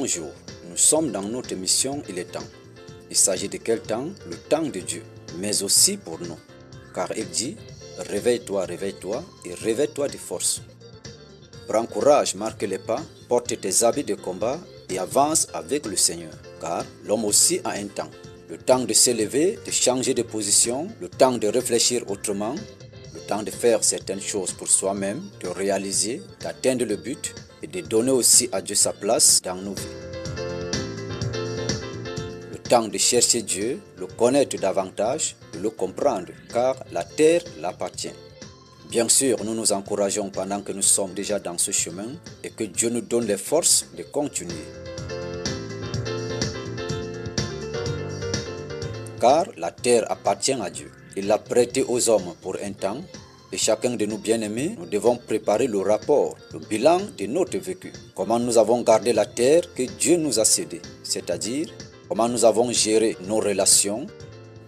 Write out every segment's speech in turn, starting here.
Bonjour, nous sommes dans notre émission Il est temps. Il s'agit de quel temps? Le temps de Dieu, mais aussi pour nous. Car il dit, réveille-toi, réveille-toi et réveille-toi de force. Prends courage, marque les pas, porte tes habits de combat et avance avec le Seigneur. Car l'homme aussi a un temps. Le temps de s'élever, de changer de position, le temps de réfléchir autrement, le temps de faire certaines choses pour soi-même, de réaliser, d'atteindre le but et de donner aussi à Dieu sa place dans nos vies. Le temps de chercher Dieu, le connaître davantage, de le comprendre, car la terre l'appartient. Bien sûr, nous nous encourageons pendant que nous sommes déjà dans ce chemin et que Dieu nous donne les forces de continuer. Car la terre appartient à Dieu. Il l'a prêtée aux hommes pour un temps. Et chacun de nous bien-aimés, nous devons préparer le rapport, le bilan de notre vécu. Comment nous avons gardé la terre que Dieu nous a cédée, c'est-à-dire comment nous avons géré nos relations,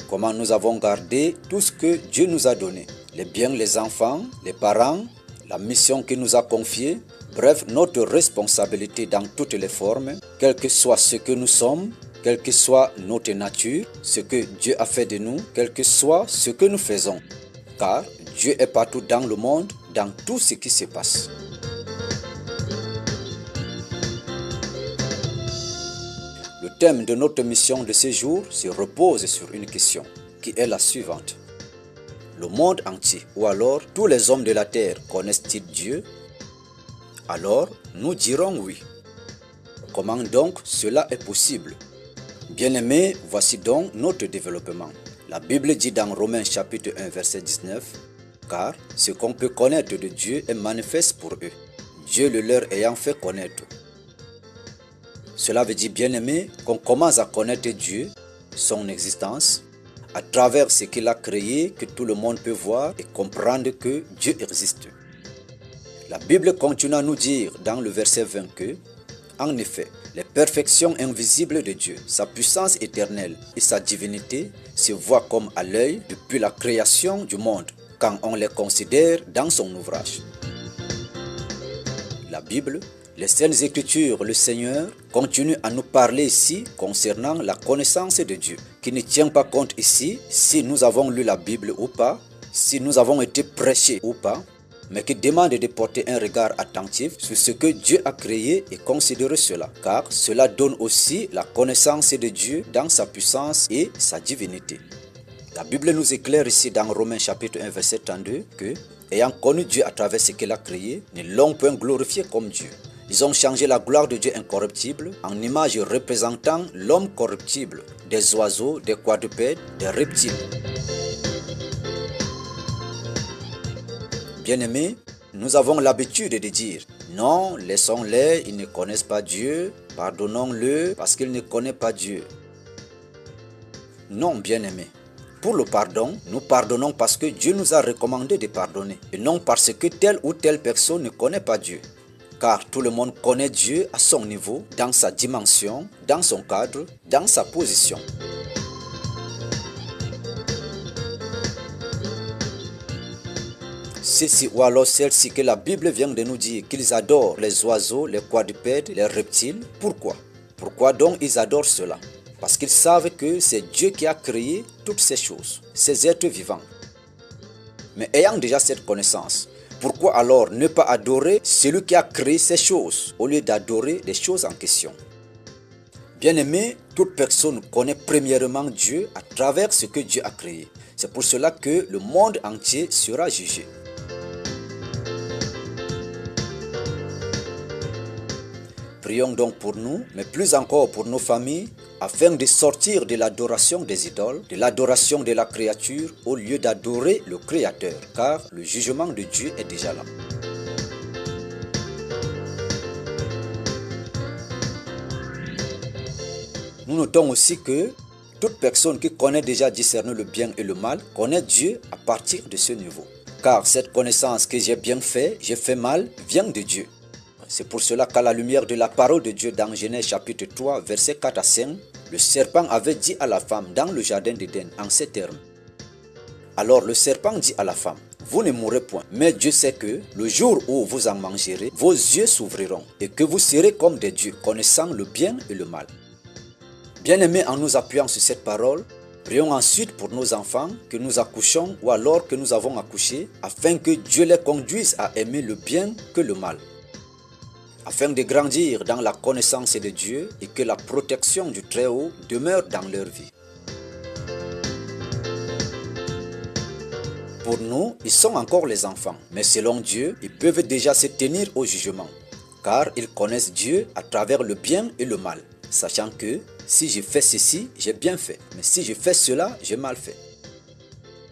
comment nous avons gardé tout ce que Dieu nous a donné, les biens, les enfants, les parents, la mission qu'il nous a confiée, bref, notre responsabilité dans toutes les formes, quel que soit ce que nous sommes, quelle que soit notre nature, ce que Dieu a fait de nous, quel que soit ce que nous faisons. Car Dieu est partout dans le monde, dans tout ce qui se passe. Le thème de notre mission de ce jour se repose sur une question, qui est la suivante. Le monde entier, ou alors tous les hommes de la terre, connaissent-ils Dieu? Alors, nous dirons oui. Comment donc cela est possible? Bien-aimés, voici donc notre développement. La Bible dit dans Romains chapitre 1 verset 19, « Car ce qu'on peut connaître de Dieu est manifeste pour eux, Dieu le leur ayant fait connaître. » Cela veut dire, bien-aimés, qu'on commence à connaître Dieu, son existence, à travers ce qu'il a créé, que tout le monde peut voir et comprendre que Dieu existe. La Bible continue à nous dire dans le verset 20 que, en effet, les perfections invisibles de Dieu, sa puissance éternelle et sa divinité se voient comme à l'œil depuis la création du monde, quand on les considère dans son ouvrage. La Bible, les Saintes Écritures, le Seigneur, continue à nous parler ici concernant la connaissance de Dieu, qui ne tient pas compte ici si nous avons lu la Bible ou pas, si nous avons été prêchés ou pas, mais qui demande de porter un regard attentif sur ce que Dieu a créé et considérer cela, car cela donne aussi la connaissance de Dieu dans sa puissance et sa divinité. La Bible nous éclaire ici dans Romains chapitre 1 verset 32 que, ayant connu Dieu à travers ce qu'il a créé, ne l'ont point glorifié comme Dieu. Ils ont changé la gloire de Dieu incorruptible en image représentant l'homme corruptible, des oiseaux, des quadrupèdes, des reptiles. Bien-aimés, nous avons l'habitude de dire « Non, laissons-les, ils ne connaissent pas Dieu, pardonnons-le parce qu'ils ne connaissent pas Dieu. » Non, bien-aimés, pour le pardon, nous pardonnons parce que Dieu nous a recommandé de pardonner et non parce que telle ou telle personne ne connaît pas Dieu. Car tout le monde connaît Dieu à son niveau, dans sa dimension, dans son cadre, dans sa position. Ceci ou alors celle-ci que la Bible vient de nous dire qu'ils adorent les oiseaux, les quadrupèdes, les reptiles. Pourquoi? Pourquoi donc ils adorent cela? Parce qu'ils savent que c'est Dieu qui a créé toutes ces choses, ces êtres vivants. Mais ayant déjà cette connaissance, pourquoi alors ne pas adorer celui qui a créé ces choses au lieu d'adorer les choses en question? Bien-aimé, toute personne connaît premièrement Dieu à travers ce que Dieu a créé. C'est pour cela que le monde entier sera jugé. Prions donc pour nous, mais plus encore pour nos familles, afin de sortir de l'adoration des idoles, de l'adoration de la créature, au lieu d'adorer le Créateur, car le jugement de Dieu est déjà là. Nous notons aussi que toute personne qui connaît déjà discerner le bien et le mal connaît Dieu à partir de ce niveau. Car cette connaissance que j'ai bien fait, j'ai fait mal, vient de Dieu. C'est pour cela qu'à la lumière de la parole de Dieu dans Genèse chapitre 3, versets 4 à 5, le serpent avait dit à la femme dans le jardin d'Éden en ces termes. Alors le serpent dit à la femme, vous ne mourrez point. Mais Dieu sait que le jour où vous en mangerez, vos yeux s'ouvriront et que vous serez comme des dieux, connaissant le bien et le mal. Bien-aimés, en nous appuyant sur cette parole, prions ensuite pour nos enfants que nous accouchons ou alors que nous avons accouché, afin que Dieu les conduise à aimer le bien que le mal, afin de grandir dans la connaissance de Dieu et que la protection du Très-Haut demeure dans leur vie. Pour nous, ils sont encore les enfants, mais selon Dieu, ils peuvent déjà se tenir au jugement, car ils connaissent Dieu à travers le bien et le mal, sachant que si je fais ceci, j'ai bien fait, mais si je fais cela, j'ai mal fait.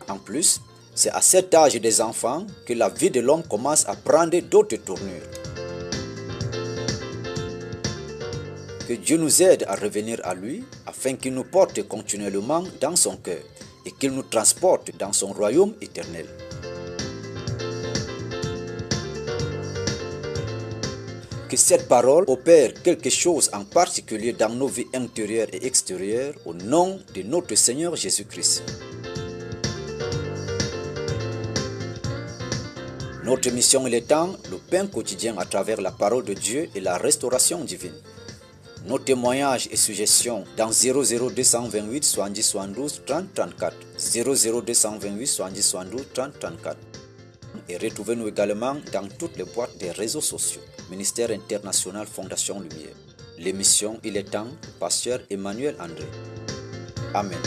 En plus, c'est à cet âge des enfants que la vie de l'homme commence à prendre d'autres tournures. Que Dieu nous aide à revenir à lui, afin qu'il nous porte continuellement dans son cœur et qu'il nous transporte dans son royaume éternel. Que cette parole opère quelque chose en particulier dans nos vies intérieures et extérieures au nom de notre Seigneur Jésus-Christ. Notre mission est étant le pain quotidien à travers la parole de Dieu et la restauration divine. Nos témoignages et suggestions dans 00228 70 72 30 34 00228 70 72 30 34 et retrouvez-nous également dans toutes les boîtes des réseaux sociaux. Ministère international Fondation Lumière. L'émission Il est temps, Pasteur Emmanuel André. Amen.